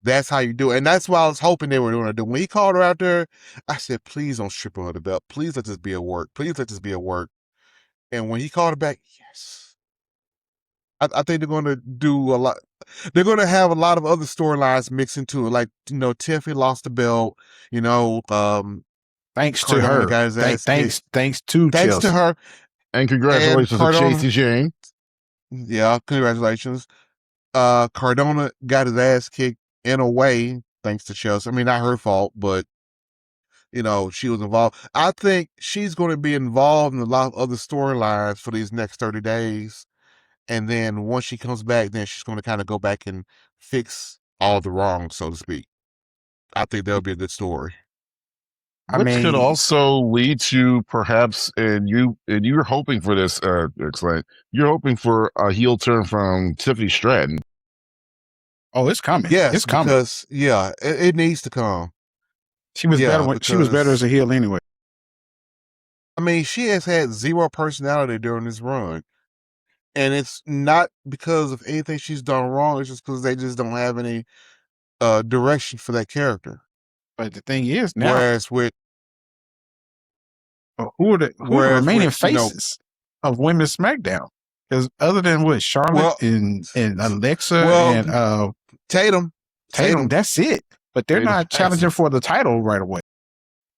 That's how you do it. And that's why I was hoping they were going to do. When he called her out there, I said, please don't strip her of the belt. Please let this be a work. Please let this be a work. And when he called her back, yes. I think they're going to do a lot. They're going to have a lot of other storylines mixed into it. Like, Tiffany lost the belt, Thanks Cardona to her. got his ass Thanks to her. And congratulations to Chasey Jane. Yeah, congratulations. Cardona got his ass kicked in a way, thanks to Chelsea. I mean, not her fault, but she was involved. I think she's going to be involved in a lot of other storylines for these next 30 days. And then once she comes back, then she's going to kind of go back and fix all the wrongs, so to speak. I think that'll be a good story. Which could also lead to perhaps, and you're hoping for this, excellent. You're hoping for a heel turn from Tiffany Stratton. Oh, it's coming. Yes, it's coming. Because it needs to come. She was better. She was better as a heel anyway. I mean, she has had zero personality during this run, and it's not because of anything she's done wrong. It's just because they just don't have any direction for that character. But the thing is now, whereas with who are the remaining faces of Women's SmackDown? Because other than Charlotte and Alexa and Tatum, that's it. But they're not challenging for the title right away.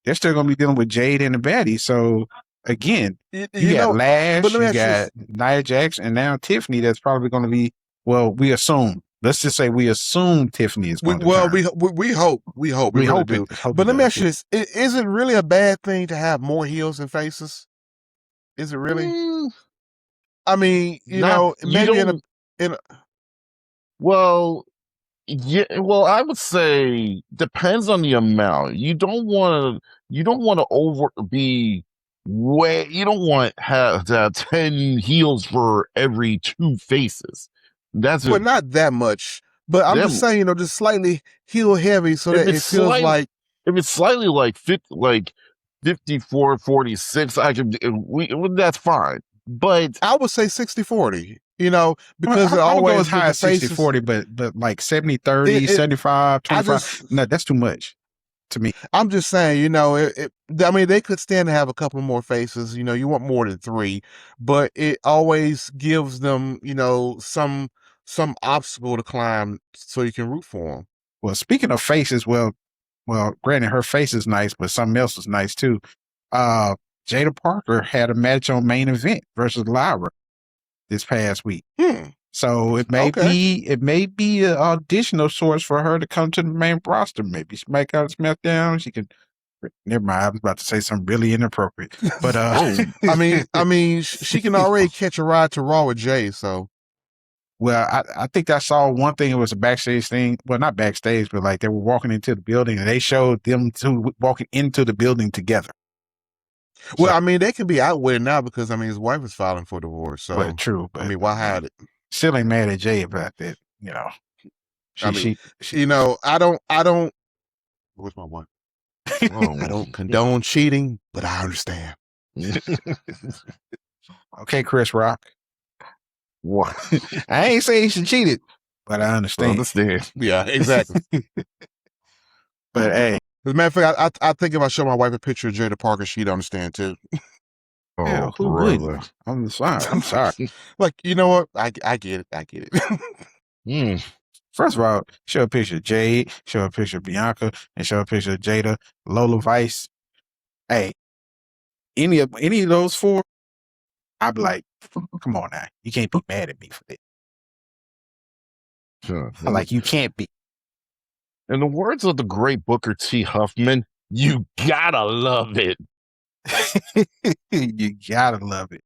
They're still going to be dealing with Jade and the baddie. So again, you got Lash, you got Nia Jax, and now Tiffany. That's probably going to be. Well, we assume. Let's just say we assume Tiffany is going to turn. We hope. We really do. But let me ask you this. Is it really a bad thing to have more heels and faces? Is it really? I mean, maybe in a well, yeah. Well, I would say depends on the amount. You don't want to be way. You don't want to have 10 heels for every 2 faces. But not that much. But I'm just saying, just slightly heel heavy so that it feels like if it's slightly like 54-46, that's fine. But I would say 60-40, you know, because I would go always as high as 60-40, but like 70-30, 75-25. No, that's too much to me. I'm just saying, you know, I mean, they could stand to have a couple more faces. You know, you want more than 3, but it always gives them, you know, some obstacle to climb so you can root for them. Well, speaking of faces, well, granted, her face is nice, but something else is nice too. Jada Parker had a match on Main Event versus Lyra this past week. So it may be an audition of sorts for her to come to the main roster. Maybe she might go to SmackDown. She can. Never mind. I was about to say something really inappropriate, but I mean, she can already catch a ride to Raw with Jay. So, well, I think I saw one thing. It was a backstage thing. Well, not backstage, but like they were walking into the building, and they showed them two walking into the building together. Well, I mean, they can be out with it now because I mean, his wife is filing for divorce. So, but true. But I mean, why hide it? Still ain't mad at Jay about that. You know, you know, I don't. Where's my wife? I don't condone cheating, but I understand. Okay, Chris Rock. What? I ain't saying he should cheat it, but I understand. Yeah, exactly. But hey, as a matter of fact, I think if I show my wife a picture of Jada Parker, she'd understand too. Oh, who would? I'm sorry. Like, you know what? I get it. I get it. First of all, show a picture of Jade, show a picture of Bianca, and show a picture of Jada, Lola Vice. Hey, any of those 4, I'd be like, come on now. You can't be mad at me for that. Sure. Like, you can't be. In the words of the great Booker T. Huffman, you gotta love it. You gotta love it.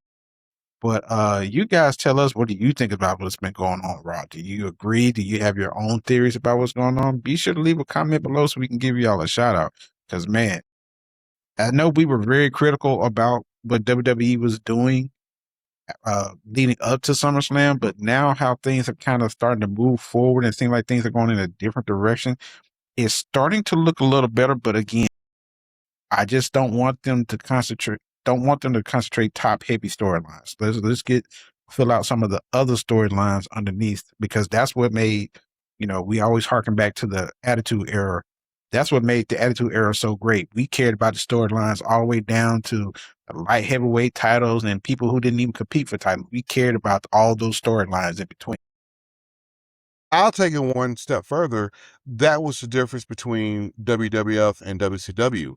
But you guys tell us, what do you think about what's been going on, Raw? Do you agree? Do you have your own theories about what's going on? Be sure to leave a comment below so we can give y'all a shout out. Because, man, I know we were very critical about what WWE was doing leading up to SummerSlam, but now how things are kind of starting to move forward and seem like things are going in a different direction, it's starting to look a little better. But again, I just don't want them to concentrate. Don't want them to concentrate top heavy storylines. Let's fill out some of the other storylines underneath, because that's what made, you know, we always harken back to the Attitude Era. That's what made the Attitude Era so great. We cared about the storylines all the way down to the light heavyweight titles and people who didn't even compete for titles. We cared about all those storylines in between. I'll take it one step further. That was the difference between WWF and WCW.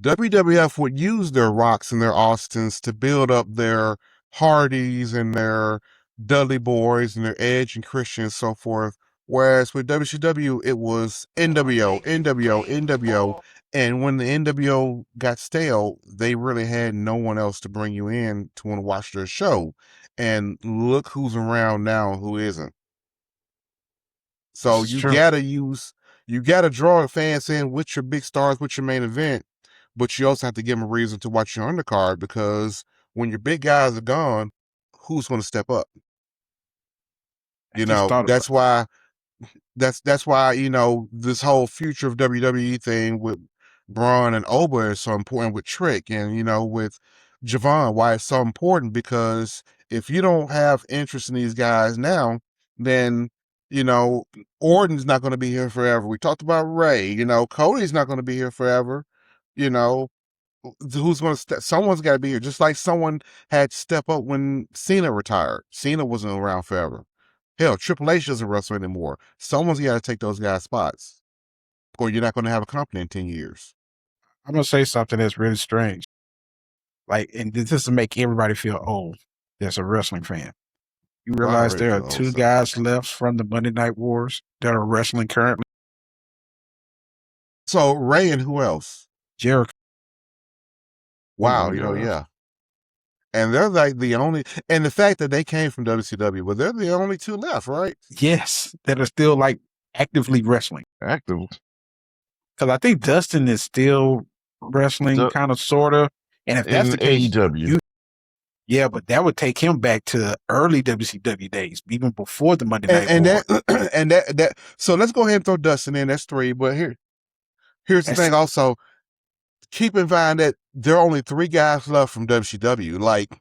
WWF would use their Rocks and their Austins to build up their Hardys and their Dudley Boys and their Edge and Christian and so forth. Whereas with WCW, it was NWO, NWO, NWO. And when the NWO got stale, they really had no one else to bring you in to want to watch their show. And look who's around now, who isn't. So you gotta draw the fans in with your big stars, with your main event. But you also have to give them a reason to watch your undercard, because when your big guys are gone, who's going to step up? You know, that's why, you know, this whole future of WWE thing with Braun and Oba is so important, with Trick and, you know, with Javon, why it's so important, because if you don't have interest in these guys now, then, you know, Orton's not going to be here forever. We talked about Ray, you know, Cody's not going to be here forever. You know, who's going to someone's got to be here, just like someone had to step up when Cena retired. Cena wasn't around forever. Hell, Triple H doesn't wrestle anymore. Someone's got to take those guys' spots, or you're not going to have a company in 10 years. I'm going to say something that's really strange. Like, and this is to make everybody feel old that's a wrestling fan. You realize there are 2 guys left from the Monday Night Wars that are wrestling currently? So Ray and who else? Jericho. Wow, you know, yeah. And they're like the only, and the fact that they came from WCW, but they're the only 2 left, right? Yes, that are still like actively wrestling. Active. Because I think Dustin is still wrestling, kind of, sort of. And if that's the case, AEW. Yeah, but that would take him back to early WCW days, even before the Monday Night War. And that. So let's go ahead and throw Dustin in. That's 3. But Here's the thing also, keep in mind that there are only 3 guys left from WCW. Like,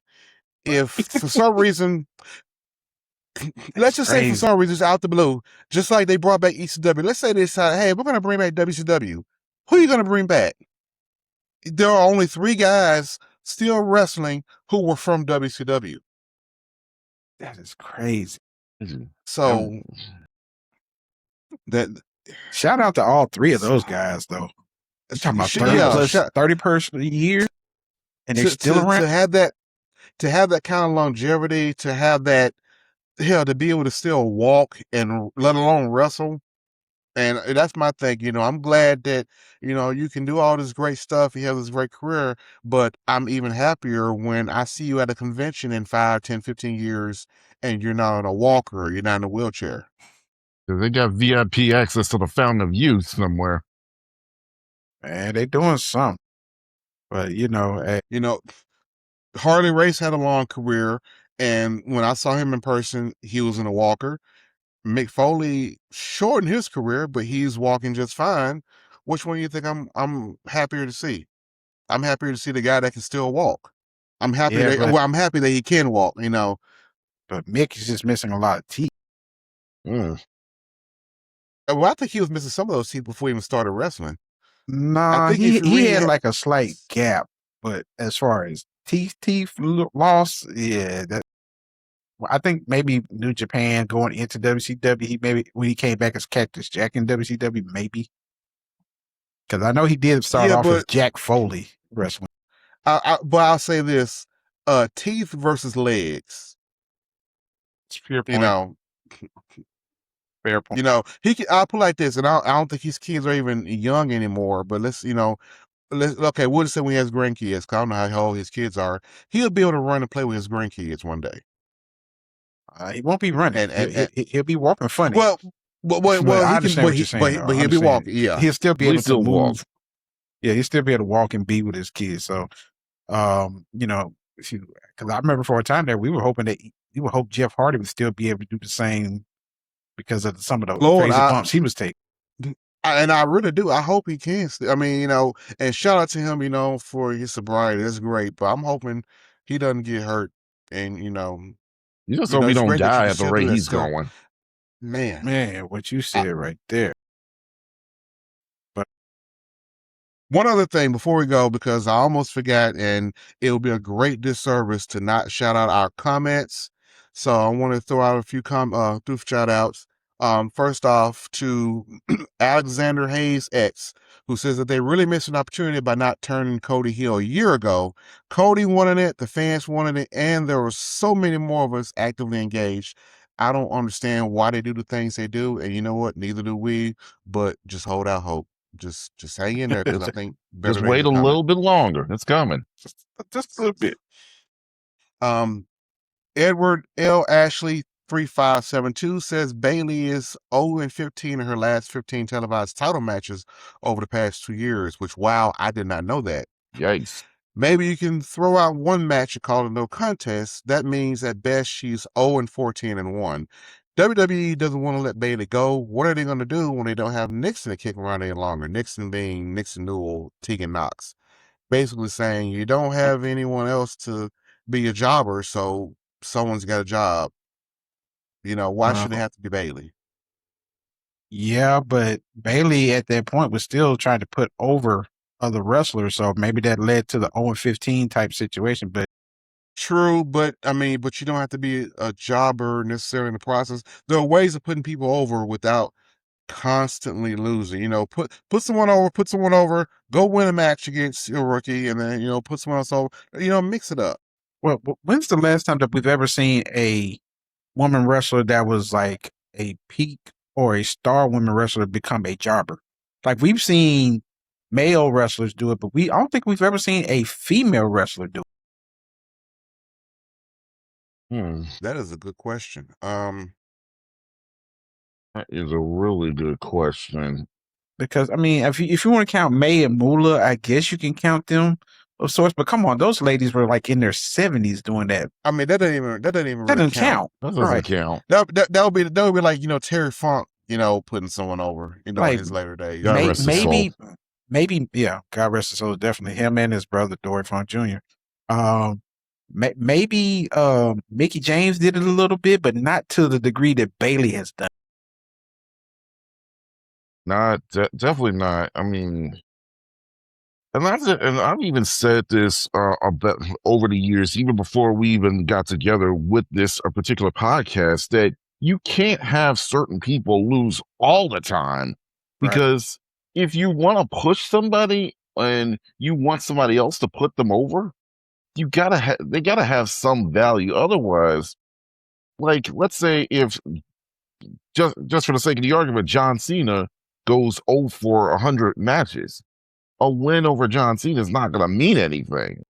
if for some reason, let's just say for some reason, it's out the blue, just like they brought back ECW. Let's say they decided, hey, we're going to bring back WCW. Who are you going to bring back? There are only 3 guys still wrestling who were from WCW. That is crazy. So that shout out to all 3 of those guys, though. You're talking about 30 person a year, and they're still around. To have that kind of longevity, to have that, hell, to be able to still walk and let alone wrestle. And that's my thing. I'm glad that, you can do all this great stuff. You have this great career, but I'm even happier when I see you at a convention in 5, 10, 15 years and you're not on a walker, you're not in a wheelchair. They got VIP access to the Fountain of Youth somewhere. Man, they doing something. But, Harley Race had a long career, and when I saw him in person, he was in a walker. Mick Foley shortened his career, but he's walking just fine. Which one do you think I'm happier to see? I'm happier to see the guy that can still walk. I'm happy I'm happy that he can walk, But Mick is just missing a lot of teeth. Well, I think he was missing some of those teeth before he even started wrestling. Nah, he had like a slight gap, but as far as teeth loss, yeah, I think maybe New Japan going into WCW, he maybe when he came back as Cactus Jack in WCW, maybe. Because I know he did start off as Jack Foley wrestling. But I'll say this, teeth versus legs. It's fair point. Fair point. I'll put it like this, and I don't think his kids are even young anymore, but we'll just say when he has grandkids, because I don't know how old his kids are, he'll be able to run and play with his grandkids one day. He won't be running. He'll be walking funny. Well, I understand what you're saying. But he'll be walking. Yeah, he'll still be able to move. Walk. Yeah, he'll still be able to walk and be with his kids. So, because I remember for a time there, we would hope Jeff Hardy would still be able to do the same because of some of the crazy bumps he was taking. And I really do. I hope he can. I mean, and shout out to him, for his sobriety. That's great. But I'm hoping he doesn't get hurt. And you just hope he don't die at the rate he's going. Man, what you said right there. But one other thing before we go, because I almost forgot, and it will be a great disservice to not shout out our comments. So I want to throw out a few shout outs. First off to Alexander Hayes X, who says that they really missed an opportunity by not turning Cody heel a year ago. Cody wanted it, the fans wanted it, and there were so many more of us actively engaged. I don't understand why they do the things they do, and you know what? Neither do we. But just hold out hope. Just hang in there, because I think just wait a little bit longer. It's coming. Just a little bit. Edward L. Ashley 3572 says Bayley is 0-15 in her last 15 televised title matches over the past 2 years, which, wow, I did not know that. Yikes. Maybe you can throw out one match and call it no contest. That means at best she's 0-14-1. WWE doesn't want to let Bayley go. What are they going to do when they don't have Nixon to kick around any longer? Nixon being Nixon Newell, Tegan Knox. Basically saying you don't have anyone else to be a jobber, so someone's got a job. Why should it have to be Bayley? Yeah, but Bayley at that point was still trying to put over other wrestlers, so maybe that led to the 0-15 type situation. But true, but you don't have to be a jobber necessarily in the process. There are ways of putting people over without constantly losing. Put someone over, go win a match against your rookie, and then put someone else over. Mix it up. Well, when's the last time that we've ever seen a woman wrestler that was like a peak or a star woman wrestler become a jobber? Like, we've seen male wrestlers do it, but I don't think we've ever seen a female wrestler do it. That is a good question. That is a really good question. Because if you want to count May and Moolah, I guess you can count them of sorts. But come on, those ladies were like in their 70s doing that. That doesn't even that really doesn't count. That doesn't count. That would be like Terry Funk, putting someone over, in his later days. maybe, yeah, God rest his soul, definitely him and his brother, Dory Funk Jr. Maybe Mickey James did it a little bit, but not to the degree that Bailey has done. Definitely not. I mean, and I've even said this over the years, even before we even got together with this particular podcast, that you can't have certain people lose all the time, because if you want to push somebody and you want somebody else to put them over, they gotta have some value. Otherwise, like, let's say if just for the sake of the argument, John Cena goes 0 for 100 matches, a win over John Cena is not going to mean anything.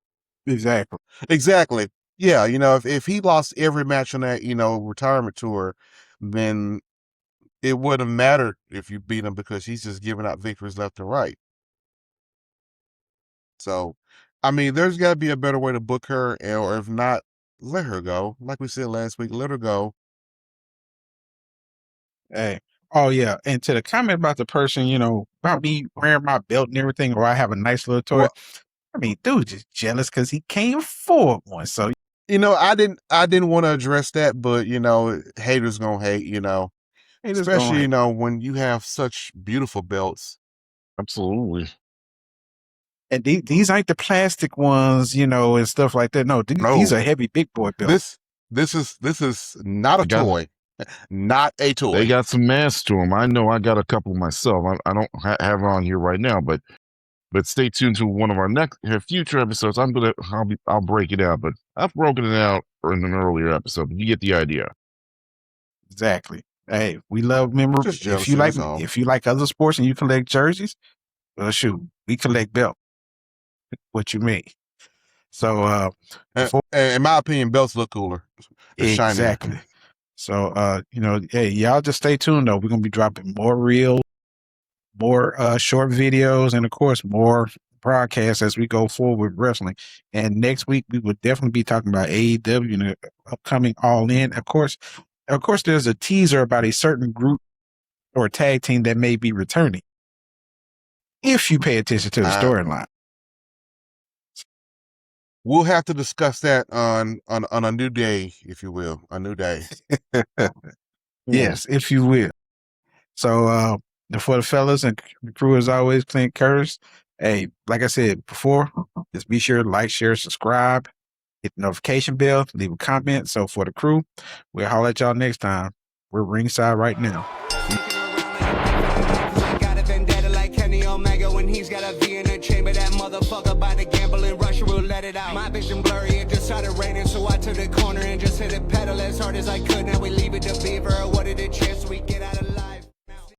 Exactly. Yeah, if he lost every match on that, retirement tour, then it wouldn't matter if you beat him, because he's just giving out victories left and right. So, I mean, there's got to be a better way to book her, or if not, let her go. Like we said last week, let her go. Hey. Oh, yeah. And to the comment about the person, about me wearing my belt and everything, or I have a nice little toy. Well, I mean, dude just jealous because he can't afford one. So, I didn't want to address that, but, haters going to hate, especially, when you have such beautiful belts. Absolutely. And these ain't the plastic ones, and stuff like that. No, these are heavy big boy belts. This is not a toy. Not a toy. They got some mass to them. I know I got a couple myself. I don't have it on here right now, but stay tuned to one of our future episodes. I'll break it out, but I've broken it out in an earlier episode. But you get the idea. Exactly. Hey, we love memorabilia. If you like other sports and you collect jerseys, well, shoot, we collect belts. What you mean? So, in my opinion, belts look cooler. Exactly. Shinier. So, hey, y'all just stay tuned though. We're gonna be dropping more reels, more short videos, and of course more broadcasts as we go forward with wrestling. And next week we will definitely be talking about AEW and the upcoming All In. Of course, there's a teaser about a certain group or tag team that may be returning, if you pay attention to the storyline. We'll have to discuss that on a new day, if you will, a new day. Yes, if you will. So, for the fellas and the crew, as always, Clint Curtis. Hey, like I said before, just be sure to like, share, subscribe, hit the notification bell, leave a comment. So for the crew, we'll holler at y'all next time. We're ringside right now. When he's got a V in the chamber, that motherfucker by the gambling Russia will let it out. My vision blurry, it just started raining, so I took the corner and just hit the pedal as hard as I could. Now we leave it to Beaver. What did it chance we get out of line?